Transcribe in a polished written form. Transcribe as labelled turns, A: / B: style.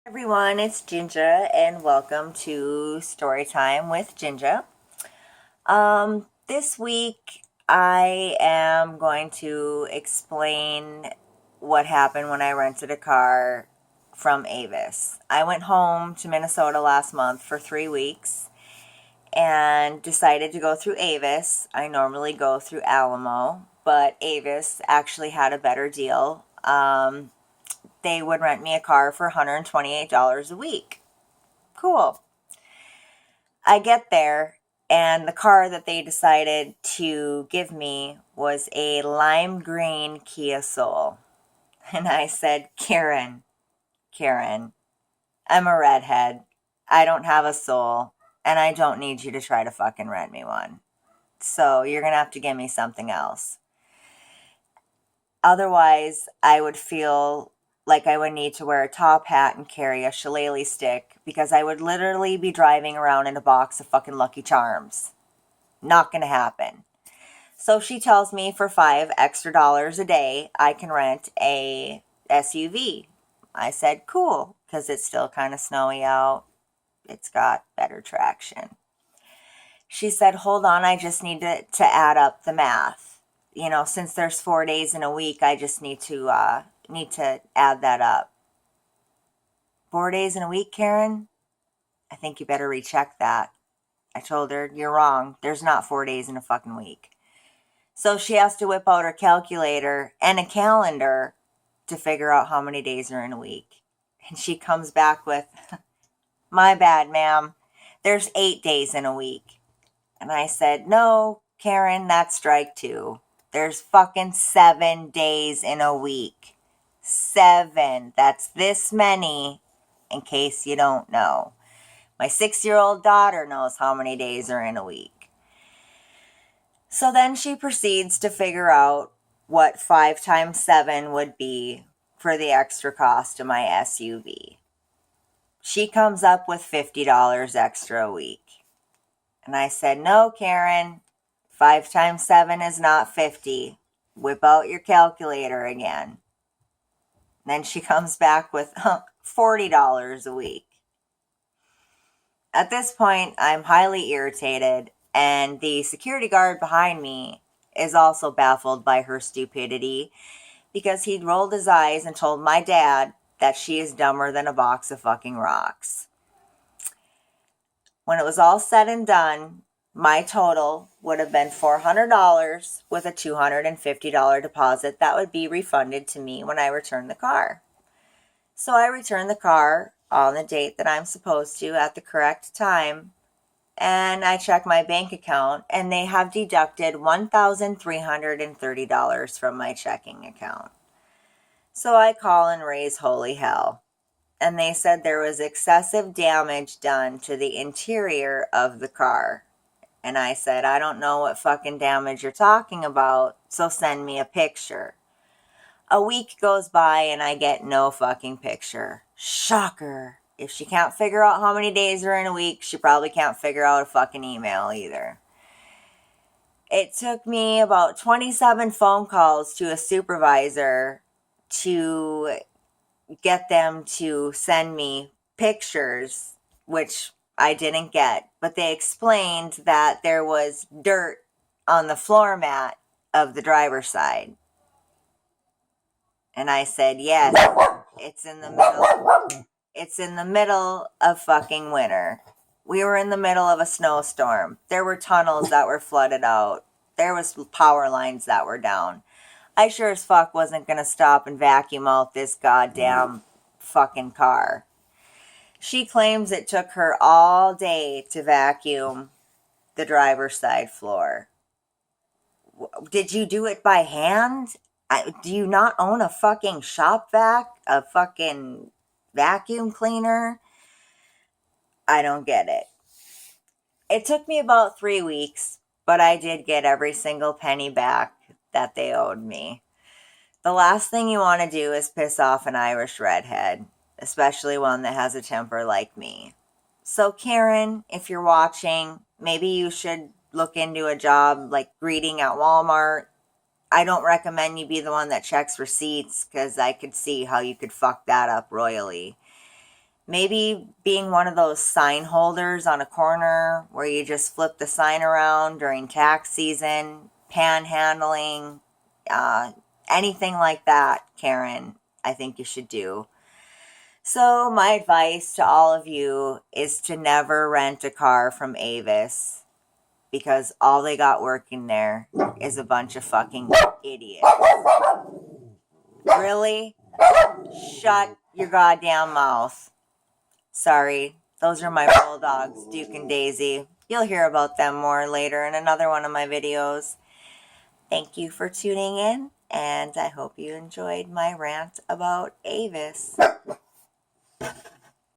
A: Everyone, it's Ginger, and welcome to Storytime with Ginger. This week I am going to explain what happened when I rented a car from Avis. I went home to Minnesota last month for 3 weeks and decided to go through Avis. I normally go through Alamo, but Avis actually had a better deal. They would rent me a car for $128 a week. Cool. I get there, and the car that they decided to give me was a lime green Kia Soul. And I said, Karen, I'm a redhead. I don't have a soul, and I don't need you to try to fucking rent me one. So you're going to have to give me something else. Otherwise, I would feel like I would need to wear a top hat and carry a shillelagh stick because I would literally be driving around in a box of fucking Lucky Charms. Not gonna happen. So she tells me for $5 extra a day, I can rent a SUV. I said, cool, because it's still kind of snowy out. It's got better traction. She said, hold on, I just need to add up the math. Since there's 4 days in a week, I just need to add that up. 4 days in a week, Karen? I think you better recheck that. I told her, you're wrong. There's not 4 days in a fucking week. So she has to whip out her calculator and a calendar to figure out how many days are in a week. And she comes back with, my bad, ma'am. There's 8 days in a week. And I said, no, Karen, that's strike two. There's fucking 7 days in a week. 7. That's this many, in case you don't know. My 6-year-old daughter knows how many days are in a week. So then she proceeds to figure out what 5 times 7 would be for the extra cost of my SUV. She comes up with $50 extra a week. And I said, no, Karen, 5 times 7 is not 50. Whip out your calculator again. Then she comes back with $40 a week. At this point, I'm highly irritated, and the security guard behind me is also baffled by her stupidity because he'd rolled his eyes and told my dad that she is dumber than a box of fucking rocks. When it was all said and done, my total would have been $400 with a $250 deposit that would be refunded to me when I returned the car. So I returned the car on the date that I'm supposed to at the correct time, and I check my bank account, and they have deducted $1,330 from my checking account. So I call and raise holy hell. And they said there was excessive damage done to the interior of the car. And I said, I don't know what fucking damage you're talking about, so send me a picture. A week goes by and I get no fucking picture. Shocker. If she can't figure out how many days are in a week, she probably can't figure out a fucking email either. It took me about 27 phone calls to a supervisor to get them to send me pictures, which I didn't get. But they explained that there was dirt on the floor mat of the driver's side. And I said, yes, it's in the middle. It's in the middle of fucking winter. We were in the middle of a snowstorm. There were tunnels that were flooded out. There was power lines that were down. I sure as fuck wasn't going to stop and vacuum out this goddamn fucking car. She claims it took her all day to vacuum the driver's side floor. Did you do it by hand? Do you not own a fucking shop vac? A fucking vacuum cleaner? I don't get it. It took me about 3 weeks, but I did get every single penny back that they owed me. The last thing you want to do is piss off an Irish redhead, especially one that has a temper like me. So Karen, if you're watching, maybe you should look into a job like greeting at Walmart. I don't recommend you be the one that checks receipts because I could see how you could fuck that up royally. Maybe being one of those sign holders on a corner where you just flip the sign around during tax season, panhandling, uh, anything like that, Karen, I think you should do. So, my advice to all of you is to never rent a car from Avis because all they got working there is a bunch of fucking idiots. Really? Shut your goddamn mouth. Sorry, those are my bulldogs, Duke and Daisy. You'll hear about them more later in another one of my videos. Thank you for tuning in, and I hope you enjoyed my rant about Avis.